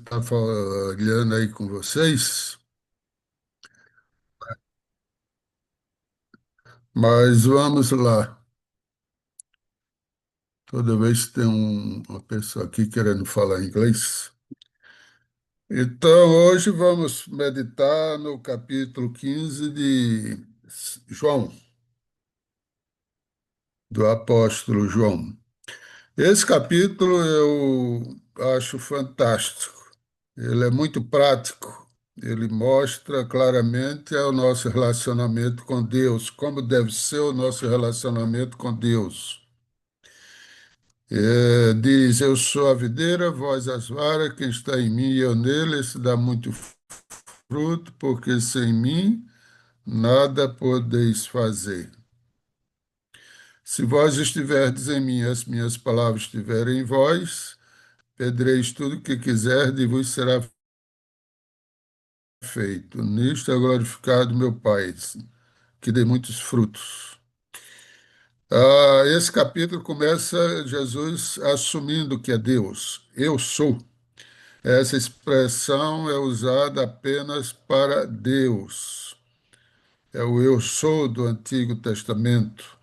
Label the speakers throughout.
Speaker 1: está falhando aí com vocês, mas vamos lá. Toda vez tem uma pessoa aqui querendo falar inglês. Então, hoje vamos meditar no capítulo 15 de João, do apóstolo João. Esse capítulo eu acho fantástico. Ele é muito prático. Ele mostra claramente o nosso relacionamento com Deus, como deve ser o nosso relacionamento com Deus. Diz: Eu sou a videira, vós as varas, quem está em mim e eu nele, esse dá muito fruto, porque sem mim nada podeis fazer. Se vós estiverdes em mim, as minhas palavras estiverem em vós, pedireis tudo o que quiserdes e vos será feito. Nisto é glorificado meu Pai, que dê muitos frutos. Esse capítulo começa Jesus assumindo que é Deus. Eu sou. Essa expressão é usada apenas para Deus. É o eu sou do Antigo Testamento.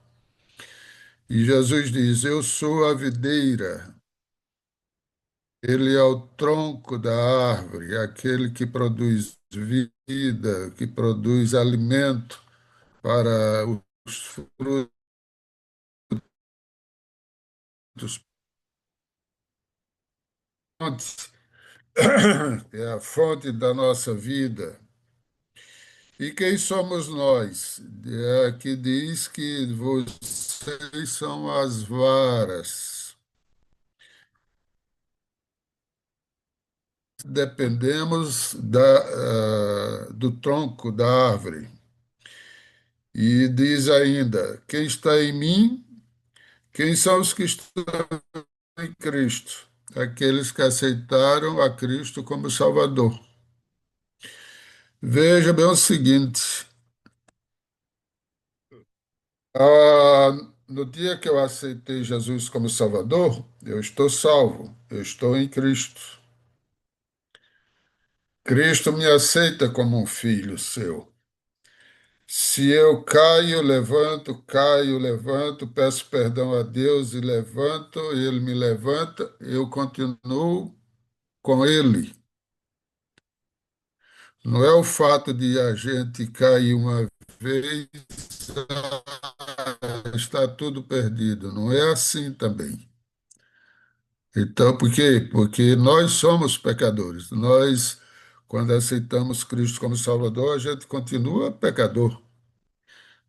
Speaker 1: E Jesus diz: Eu sou a videira. Ele é o tronco da árvore, aquele que produz vida, que produz alimento para os frutos. É a fonte da nossa vida. E quem somos nós? Aqui diz que vocês são as varas. Dependemos do tronco da árvore. E diz ainda: quem está em mim, quem são os que estão em Cristo? Aqueles que aceitaram a Cristo como Salvador. Veja bem o seguinte: no dia que eu aceitei Jesus como Salvador, eu estou salvo, eu estou em Cristo. Cristo me aceita como um filho seu. Se eu caio, levanto, peço perdão a Deus e levanto, ele me levanta, eu continuo com ele. Não é o fato de a gente cair uma vez, está tudo perdido. Não é assim também. Então, por quê? Porque nós somos pecadores. Nós, quando aceitamos Cristo como Salvador, a gente continua pecador.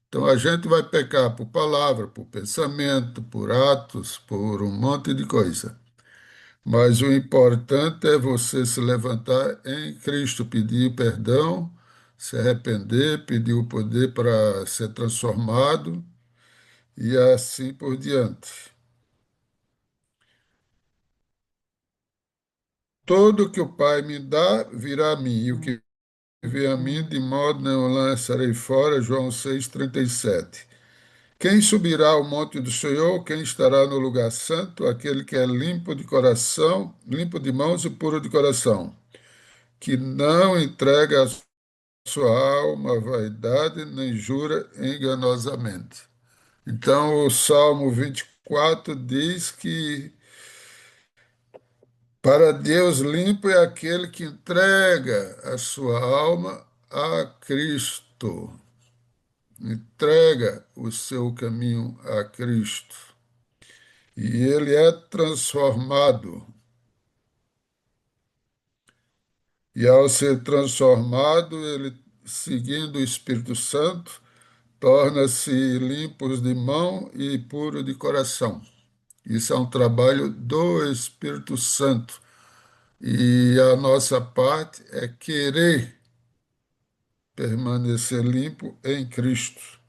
Speaker 1: Então, a gente vai pecar por palavra, por pensamento, por atos, por um monte de coisa. Mas o importante é você se levantar em Cristo, pedir perdão, se arrepender, pedir o poder para ser transformado e assim por diante. Tudo que o Pai me dá virá a mim, e o que vem a mim, de modo nenhum lançarei fora. João 6,37. Quem subirá ao monte do Senhor? Quem estará no lugar santo? Aquele que é limpo de coração, limpo de mãos e puro de coração, que não entrega a sua alma à vaidade, nem jura enganosamente. Então, o Salmo 24 diz que para Deus limpo é aquele que entrega a sua alma a Cristo, entrega o seu caminho a Cristo. E ele é transformado. E ao ser transformado, ele, seguindo o Espírito Santo, torna-se limpo de mão e puro de coração. Isso é um trabalho do Espírito Santo. E a nossa parte é querer permanecer limpo em Cristo.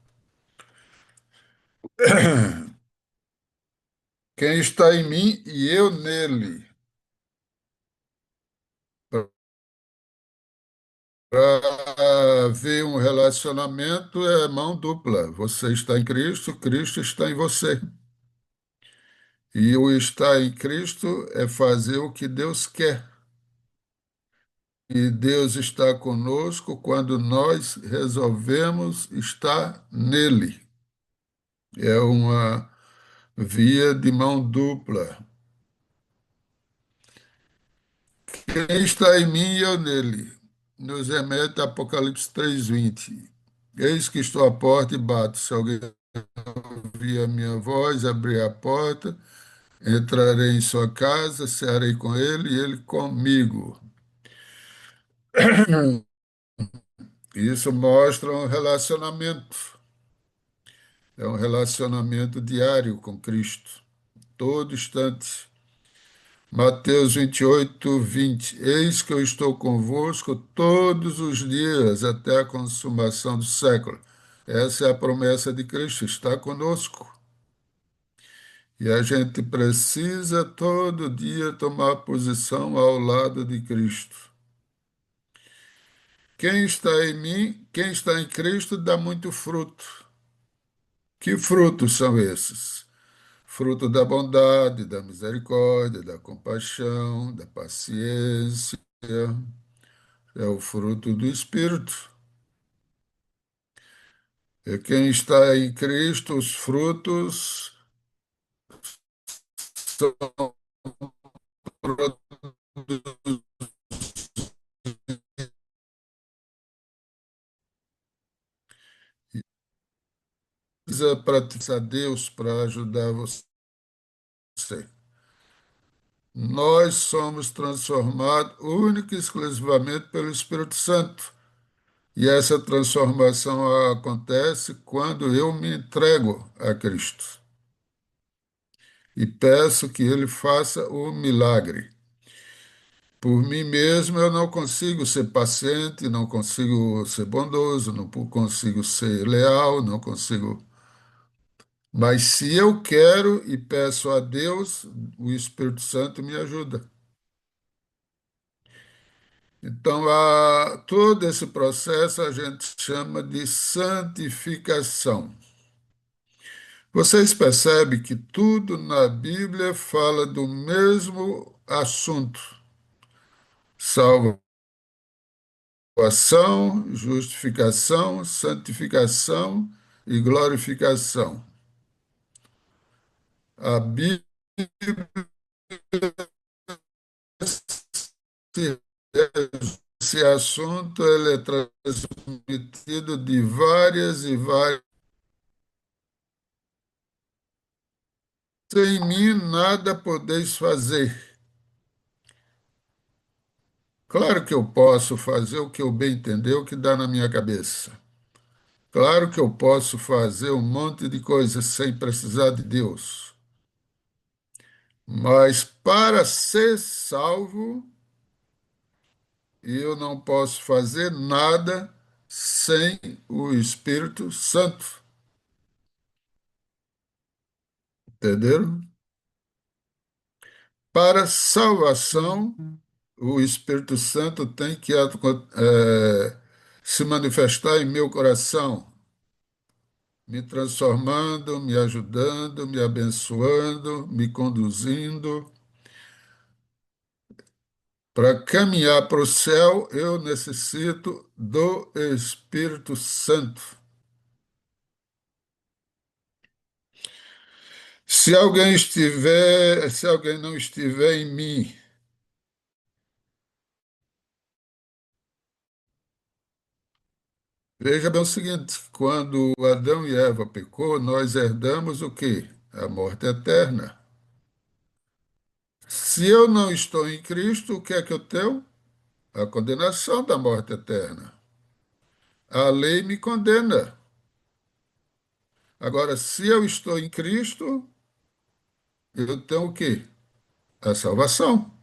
Speaker 1: Quem está em mim e eu nele. Para ver um relacionamento é mão dupla. Você está em Cristo, Cristo está em você. E o estar em Cristo é fazer o que Deus quer. E Deus está conosco quando nós resolvemos estar nele. É uma via de mão dupla. Quem está em mim e eu nele. Nos remete a Apocalipse 3:20. Eis que estou à porta e bato. Se alguém ouvir a minha voz, abrir a porta, entrarei em sua casa, cearei com ele e ele comigo. Isso mostra um relacionamento. É um relacionamento diário com Cristo, todo instante. Mateus 28:20. Eis que eu estou convosco todos os dias até a consumação do século. Essa é a promessa de Cristo, está conosco. E a gente precisa todo dia tomar posição ao lado de Cristo. Quem está em mim, quem está em Cristo, dá muito fruto. Que frutos são esses? Fruto da bondade, da misericórdia, da compaixão, da paciência. É o fruto do Espírito. E quem está em Cristo, os frutos são produzidos para Deus para ajudar você. Nós somos transformados única e exclusivamente pelo Espírito Santo. E essa transformação acontece quando eu me entrego a Cristo e peço que Ele faça o milagre. Por mim mesmo, eu não consigo ser paciente, não consigo ser bondoso, não consigo ser leal, não consigo. Mas se eu quero e peço a Deus, o Espírito Santo me ajuda. Então, todo esse processo a gente chama de santificação. Vocês percebem que tudo na Bíblia fala do mesmo assunto: salvação, justificação, santificação e glorificação. A Bíblia, esse assunto, ele é transmitido de várias e várias. Sem mim nada podeis fazer. Claro que eu posso fazer o que eu bem entender, o que dá na minha cabeça. Claro que eu posso fazer um monte de coisas sem precisar de Deus. Mas para ser salvo, eu não posso fazer nada sem o Espírito Santo. Entenderam? Para salvação, o Espírito Santo tem que se manifestar em meu coração, me transformando, me ajudando, me abençoando, me conduzindo. Para caminhar para o céu, eu necessito do Espírito Santo. Se alguém não estiver em mim, veja bem o seguinte: quando Adão e Eva pecou, nós herdamos o quê? A morte eterna. Se eu não estou em Cristo, o que é que eu tenho? A condenação da morte eterna. A lei me condena. Agora, se eu estou em Cristo, eu tenho o quê? A salvação.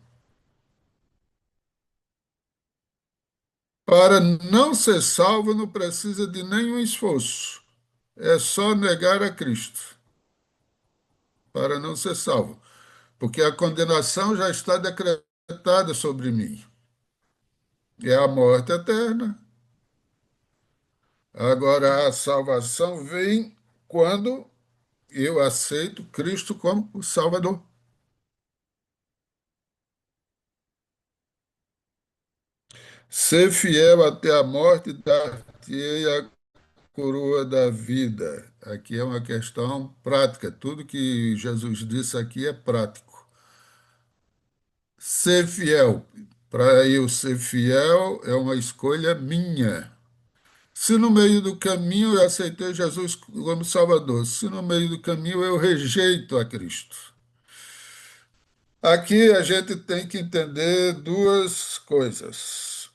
Speaker 1: Para não ser salvo, não precisa de nenhum esforço. É só negar a Cristo para não ser salvo, porque a condenação já está decretada sobre mim. É a morte eterna. Agora, a salvação vem quando eu aceito Cristo como o Salvador. Ser fiel até a morte, dar-te-ei a coroa da vida. Aqui é uma questão prática. Tudo que Jesus disse aqui é prático. Ser fiel. Para eu ser fiel é uma escolha minha. Se no meio do caminho eu aceitei Jesus como Salvador, se no meio do caminho eu rejeito a Cristo. Aqui a gente tem que entender duas coisas.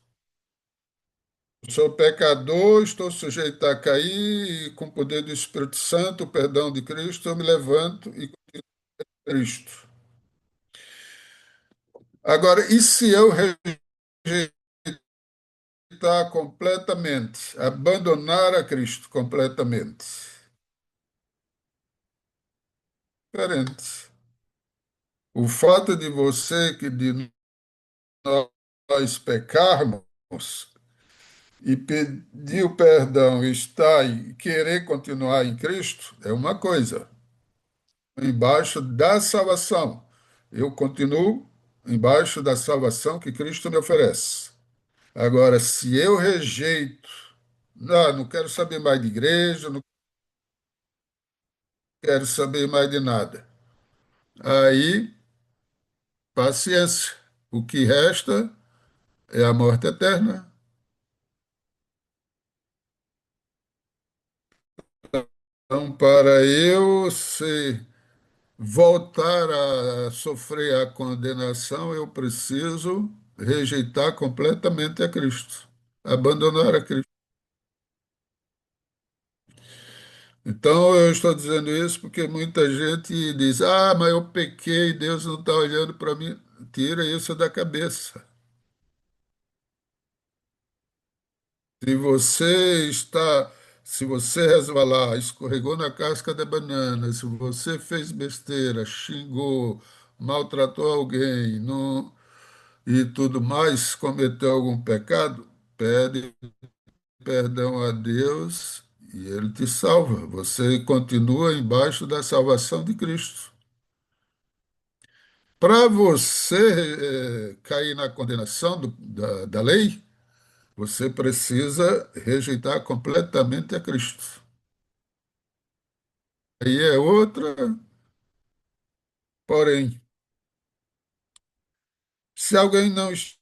Speaker 1: Sou pecador, estou sujeito a cair, e com o poder do Espírito Santo, o perdão de Cristo, eu me levanto e Cristo. Agora, e se eu rejeitar completamente, abandonar a Cristo completamente? Diferente. O fato de você, que de nós pecarmos e pedir o perdão, estar e querer continuar em Cristo, é uma coisa. Embaixo da salvação. Eu continuo embaixo da salvação que Cristo me oferece. Agora, se eu rejeito, não quero saber mais de igreja, não quero saber mais de nada. Aí, paciência. O que resta é a morte eterna. Então, para eu ser, voltar a sofrer a condenação, eu preciso rejeitar completamente a Cristo, abandonar a Cristo. Então, eu estou dizendo isso porque muita gente diz: ah, mas eu pequei, Deus não está olhando para mim. Tira isso da cabeça. Se você está, se você resvalar, escorregou na casca da banana, se você fez besteira, xingou, maltratou alguém, não, e tudo mais, cometeu algum pecado, pede perdão a Deus e Ele te salva. Você continua embaixo da salvação de Cristo. Para você cair na condenação da lei, você precisa rejeitar completamente a Cristo. Aí é outra, porém, se alguém não estiver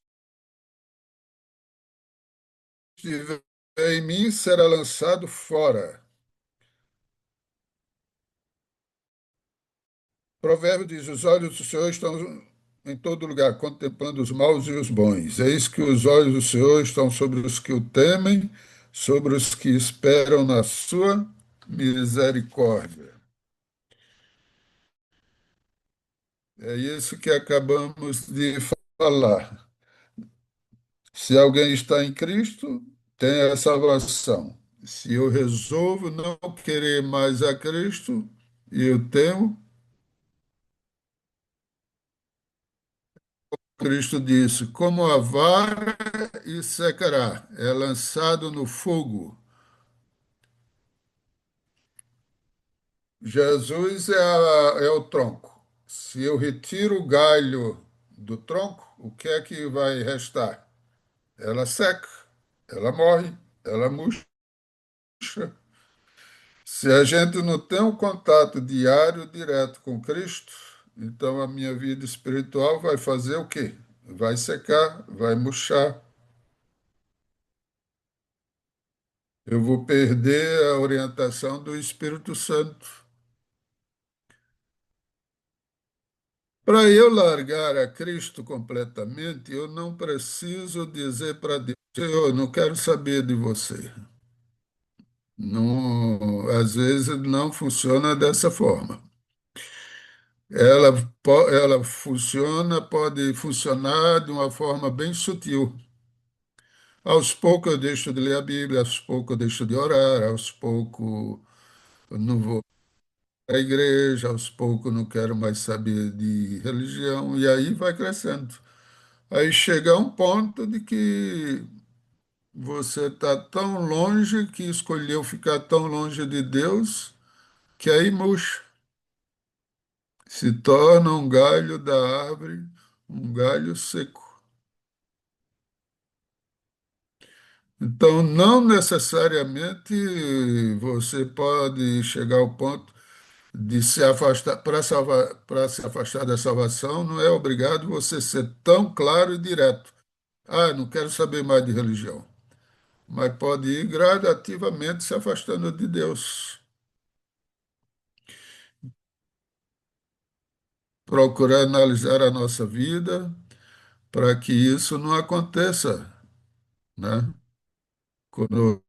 Speaker 1: em mim, será lançado fora. Provérbio diz: os olhos do Senhor estão em todo lugar, contemplando os maus e os bons. Eis que os olhos do Senhor estão sobre os que o temem, sobre os que esperam na sua misericórdia. É isso que acabamos de falar. Se alguém está em Cristo, tem a salvação. Se eu resolvo não querer mais a Cristo, e eu tenho, Cristo disse: como a vara e secará, é lançado no fogo. Jesus é o tronco. Se eu retiro o galho do tronco, o que é que vai restar? Ela seca, ela morre, ela murcha. Se a gente não tem um contato diário, direto com Cristo, então a minha vida espiritual vai fazer o quê? Vai secar, vai murchar. Eu vou perder a orientação do Espírito Santo. Para eu largar a Cristo completamente, eu não preciso dizer para Deus: Senhor, não quero saber de você. Não, às vezes não funciona dessa forma. Ela funciona, pode funcionar de uma forma bem sutil. Aos poucos eu deixo de ler a Bíblia, aos poucos eu deixo de orar, aos poucos eu não vou à igreja, aos poucos eu não quero mais saber de religião, e aí vai crescendo. Aí chega um ponto de que você está tão longe que escolheu ficar tão longe de Deus que aí murcha, se torna um galho da árvore, um galho seco. Então, não necessariamente você pode chegar ao ponto de se afastar, para se afastar da salvação, não é obrigado você ser tão claro e direto. Ah, não quero saber mais de religião. Mas pode ir gradativamente se afastando de Deus, procurar analisar a nossa vida para que isso não aconteça, né, conosco.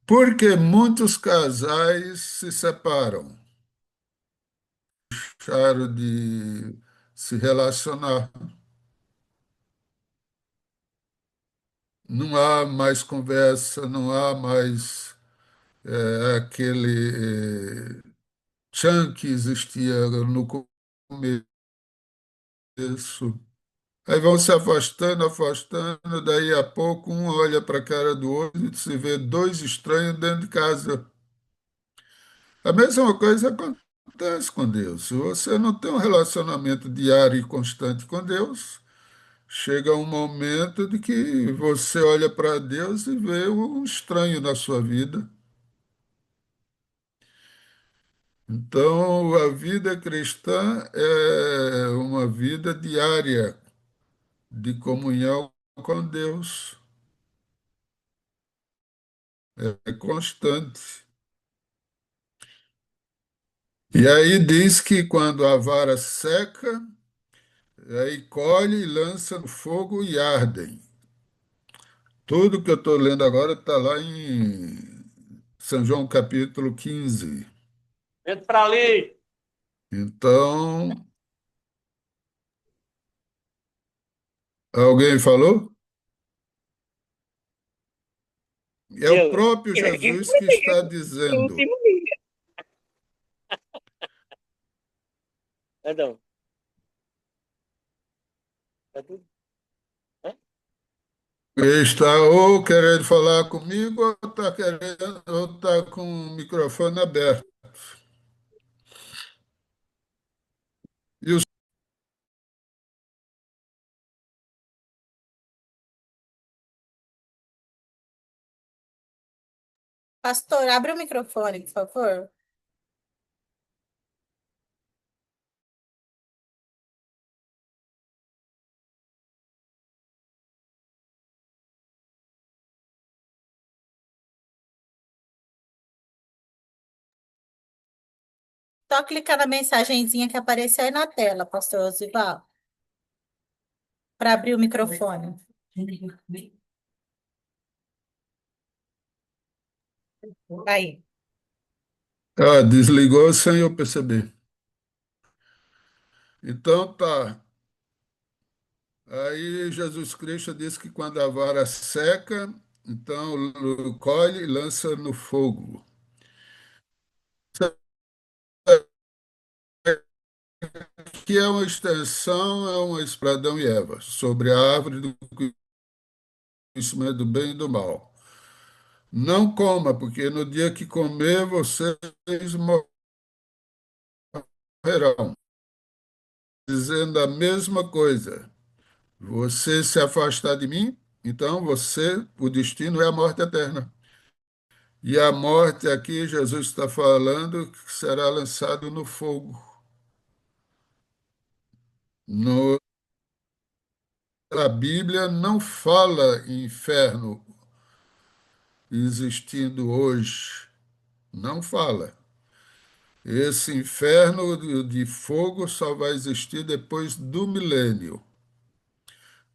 Speaker 1: Porque muitos casais se separam, deixaram de se relacionar. Não há mais conversa, não há mais aquele tchan que existia no começo. Aí vão se afastando, afastando, daí a pouco um olha para a cara do outro e se vê dois estranhos dentro de casa. A mesma coisa acontece com Deus. Se você não tem um relacionamento diário e constante com Deus, chega um momento de que você olha para Deus e vê um estranho na sua vida. Então, a vida cristã é uma vida diária de comunhão com Deus, é constante. E aí diz que quando a vara seca, aí colhe e lança no fogo e ardem. Tudo que eu estou lendo agora está lá em São João capítulo 15.
Speaker 2: Entra para ali.
Speaker 1: Então, alguém falou? É o
Speaker 2: Eu.
Speaker 1: próprio Jesus que está dizendo.
Speaker 2: Último. Perdão. Tá tudo? Hã?
Speaker 1: Ele está ou querendo falar comigo, ou está querendo, ou está com o microfone aberto. E o
Speaker 3: Pastor, abre o microfone, por favor. Só clicar na mensagenzinha que apareceu aí na tela, pastor Osival, para abrir o microfone. Aí.
Speaker 1: desligou sem eu perceber. Então tá. Aí Jesus Cristo disse que quando a vara seca, então colhe e lança no fogo. Que é uma extensão, é uma Adão e Eva, sobre a árvore do conhecimento do bem e do mal. Não coma, porque no dia que comer, vocês morrerão. Dizendo a mesma coisa. Você se afastar de mim, então o destino é a morte eterna. E a morte aqui, Jesus está falando que será lançado no fogo. No, a Bíblia não fala em inferno existindo hoje. Não fala. Esse inferno de fogo só vai existir depois do milênio,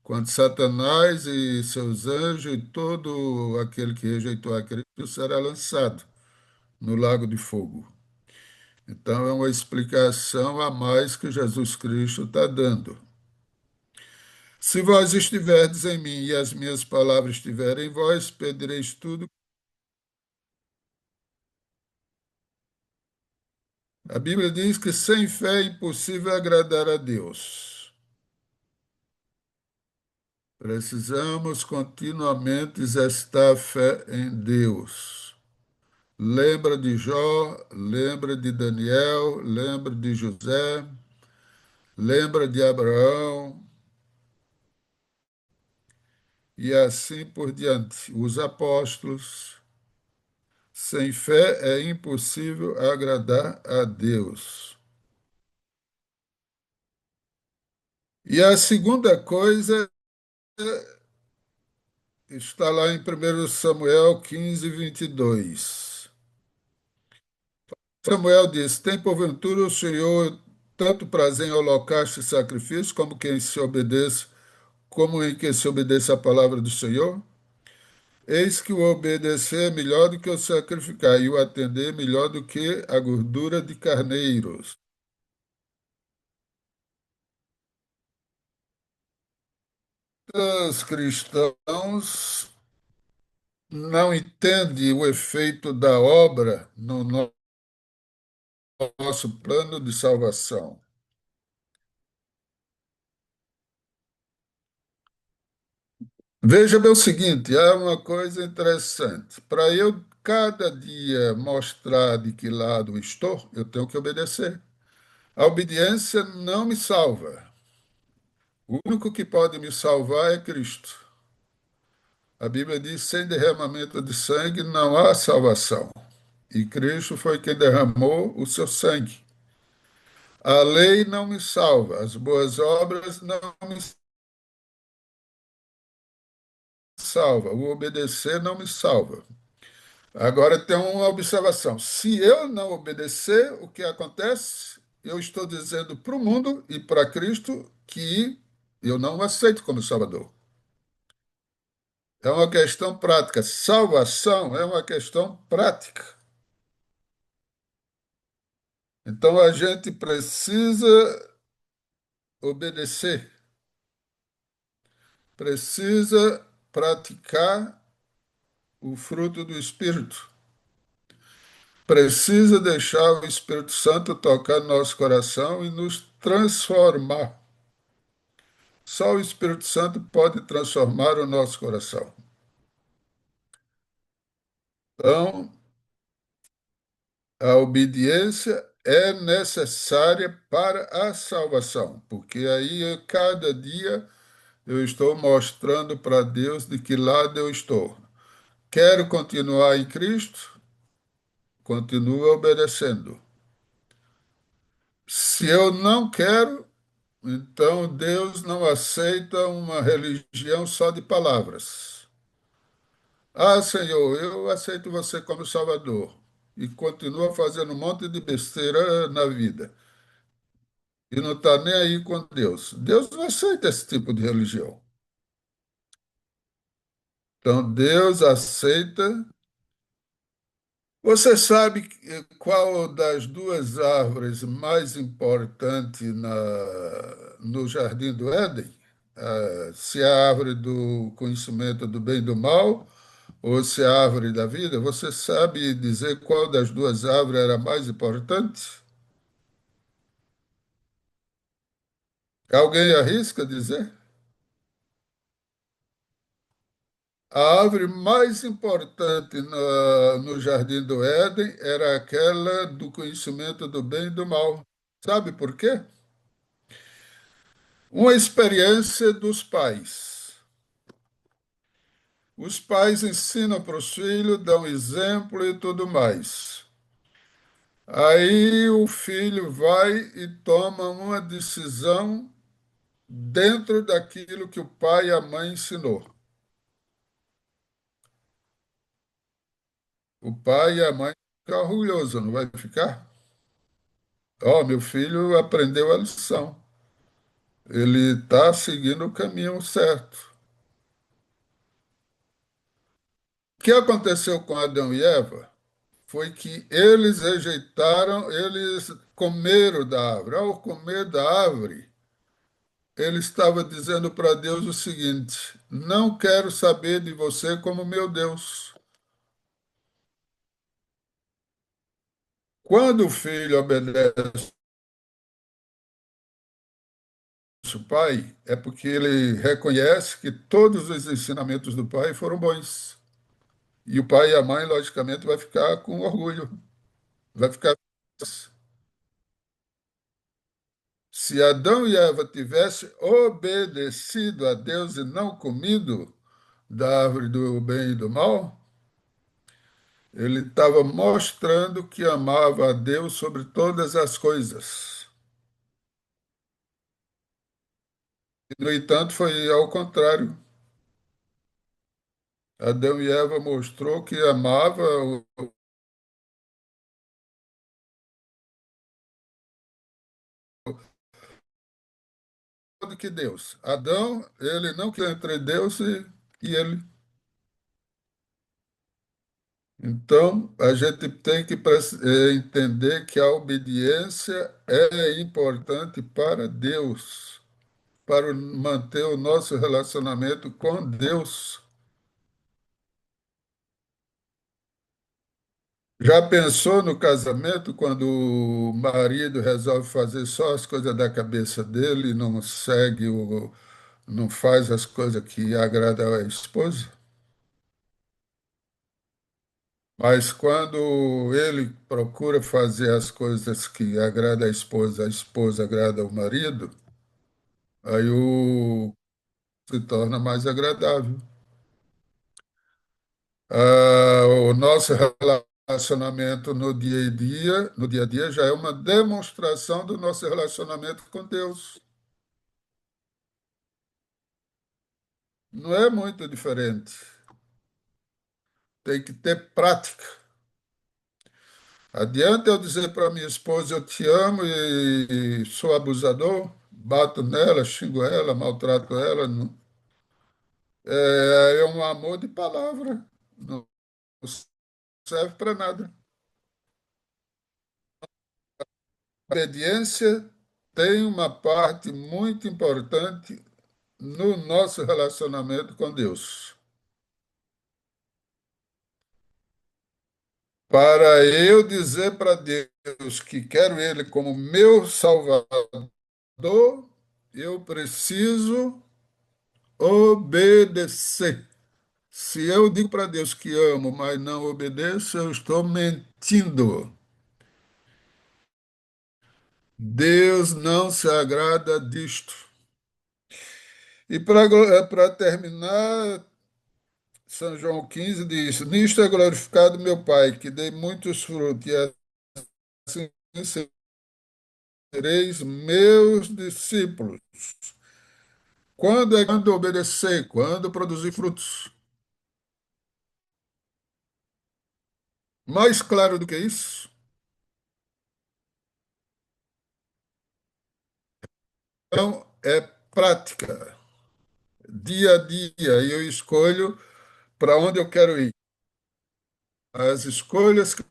Speaker 1: quando Satanás e seus anjos e todo aquele que rejeitou a Cristo será lançado no lago de fogo. Então, é uma explicação a mais que Jesus Cristo está dando. Se vós estiverdes em mim e as minhas palavras estiverem em vós, pedireis tudo. A Bíblia diz que sem fé é impossível agradar a Deus. Precisamos continuamente exercitar a fé em Deus. Lembra de Jó, lembra de Daniel, lembra de José, lembra de Abraão, e assim por diante. Os apóstolos, sem fé é impossível agradar a Deus. E a segunda coisa está lá em 1 Samuel 15, 22. Samuel diz: Tem porventura o Senhor tanto prazer em holocausto e sacrifício, como em que se obedeça a palavra do Senhor? Eis que o obedecer é melhor do que o sacrificar, e o atender melhor do que a gordura de carneiros. Os cristãos não entendem o efeito da obra no nosso plano de salvação. Veja bem o seguinte, há uma coisa interessante. Para eu cada dia mostrar de que lado estou, eu tenho que obedecer. A obediência não me salva. O único que pode me salvar é Cristo. A Bíblia diz: sem derramamento de sangue não há salvação. E Cristo foi quem derramou o seu sangue. A lei não me salva, as boas obras não me salvam, o obedecer não me salva. Agora tem uma observação: se eu não obedecer, o que acontece? Eu estou dizendo para o mundo e para Cristo que eu não o aceito como Salvador. É uma questão prática. Salvação é uma questão prática. Então a gente precisa obedecer, precisa praticar o fruto do Espírito, precisa deixar o Espírito Santo tocar no nosso coração e nos transformar. Só o Espírito Santo pode transformar o nosso coração. Então, a obediência é necessária para a salvação, porque aí cada dia eu estou mostrando para Deus de que lado eu estou. Quero continuar em Cristo? Continua obedecendo. Se eu não quero, então Deus não aceita uma religião só de palavras. Ah, Senhor, eu aceito você como Salvador. E continua fazendo um monte de besteira na vida. E não está nem aí com Deus. Deus não aceita esse tipo de religião. Então, Deus aceita. Você sabe qual das duas árvores mais importante no Jardim do Éden? Se é a árvore do conhecimento do bem e do mal ou se é a árvore da vida? Você sabe dizer qual das duas árvores era mais importante? Alguém arrisca dizer? A árvore mais importante no Jardim do Éden era aquela do conhecimento do bem e do mal. Sabe por quê? Uma experiência dos pais. Os pais ensinam para os filhos, dão exemplo e tudo mais. Aí o filho vai e toma uma decisão dentro daquilo que o pai e a mãe ensinou. O pai e a mãe ficam orgulhosos, não vai ficar? Ó, meu filho aprendeu a lição. Ele está seguindo o caminho certo. O que aconteceu com Adão e Eva foi que eles rejeitaram, eles comeram da árvore. Ao comer da árvore, ele estava dizendo para Deus o seguinte: não quero saber de você como meu Deus. Quando o filho obedece o pai, é porque ele reconhece que todos os ensinamentos do pai foram bons. E o pai e a mãe, logicamente, vai ficar com orgulho, vai ficar. Se Adão e Eva tivessem obedecido a Deus e não comido, da árvore do bem e do mal, ele estava mostrando que amava a Deus sobre todas as coisas. E, no entanto, foi ao contrário. Adão e Eva mostrou que amava do que Deus. Adão, ele não quer entre Deus e ele. Então, a gente tem que entender que a obediência é importante para Deus, para manter o nosso relacionamento com Deus. Já pensou no casamento quando o marido resolve fazer só as coisas da cabeça dele, não segue não faz as coisas que agradam a esposa? Mas quando ele procura fazer as coisas que agradam a esposa agrada ao marido, aí se torna mais agradável. O nosso relacionamento no dia a dia já é uma demonstração do nosso relacionamento com Deus. Não é muito diferente. Tem que ter prática. Adianta eu dizer para minha esposa eu te amo e sou abusador, bato nela, xingo ela, maltrato ela. É um amor de palavra. Não serve para nada. A obediência tem uma parte muito importante no nosso relacionamento com Deus. Para eu dizer para Deus que quero Ele como meu Salvador, eu preciso obedecer. Se eu digo para Deus que amo, mas não obedeço, eu estou mentindo. Deus não se agrada disto. E para terminar, São João 15 diz: Nisto é glorificado meu Pai, que dei muitos frutos, e assim sereis meus discípulos. Quando obedecer, quando produzir frutos. Mais claro do que isso, então, é prática, dia a dia, e eu escolho para onde eu quero ir. As escolhas que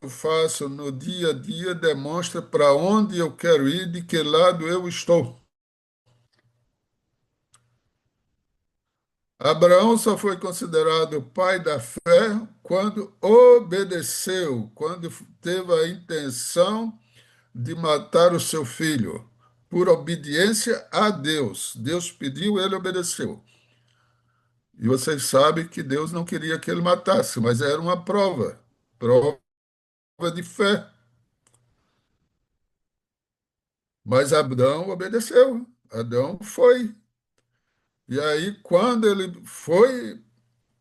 Speaker 1: eu faço no dia a dia demonstram para onde eu quero ir, de que lado eu estou. Abraão só foi considerado pai da fé quando obedeceu, quando teve a intenção de matar o seu filho, por obediência a Deus. Deus pediu, ele obedeceu. E vocês sabem que Deus não queria que ele matasse, mas era uma prova de fé. Mas Adão obedeceu, Adão foi. E aí, quando ele foi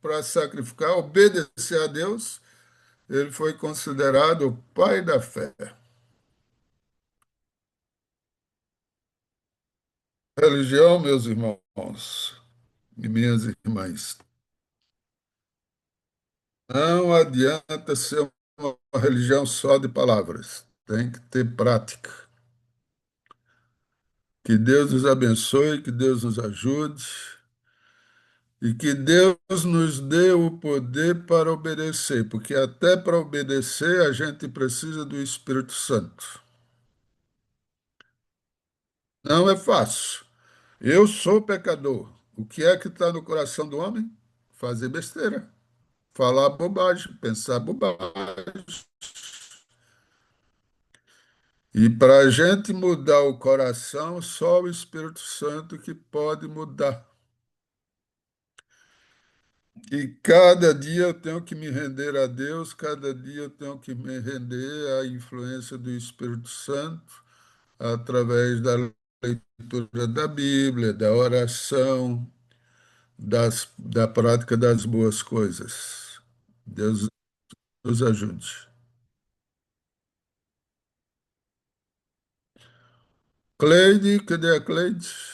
Speaker 1: para sacrificar, obedecer a Deus, ele foi considerado o pai da fé. Religião, meus irmãos e minhas irmãs, não adianta ser uma religião só de palavras, tem que ter prática. Que Deus nos abençoe, que Deus nos ajude e que Deus nos dê o poder para obedecer, porque até para obedecer a gente precisa do Espírito Santo. Não é fácil. Eu sou pecador. O que é que está no coração do homem? Fazer besteira, falar bobagem, pensar bobagem. E para a gente mudar o coração, só o Espírito Santo que pode mudar. E cada dia eu tenho que me render a Deus, cada dia eu tenho que me render à influência do Espírito Santo, através da leitura da Bíblia, da oração, da prática das boas coisas. Deus nos ajude. Cleide, cadê a Cleide?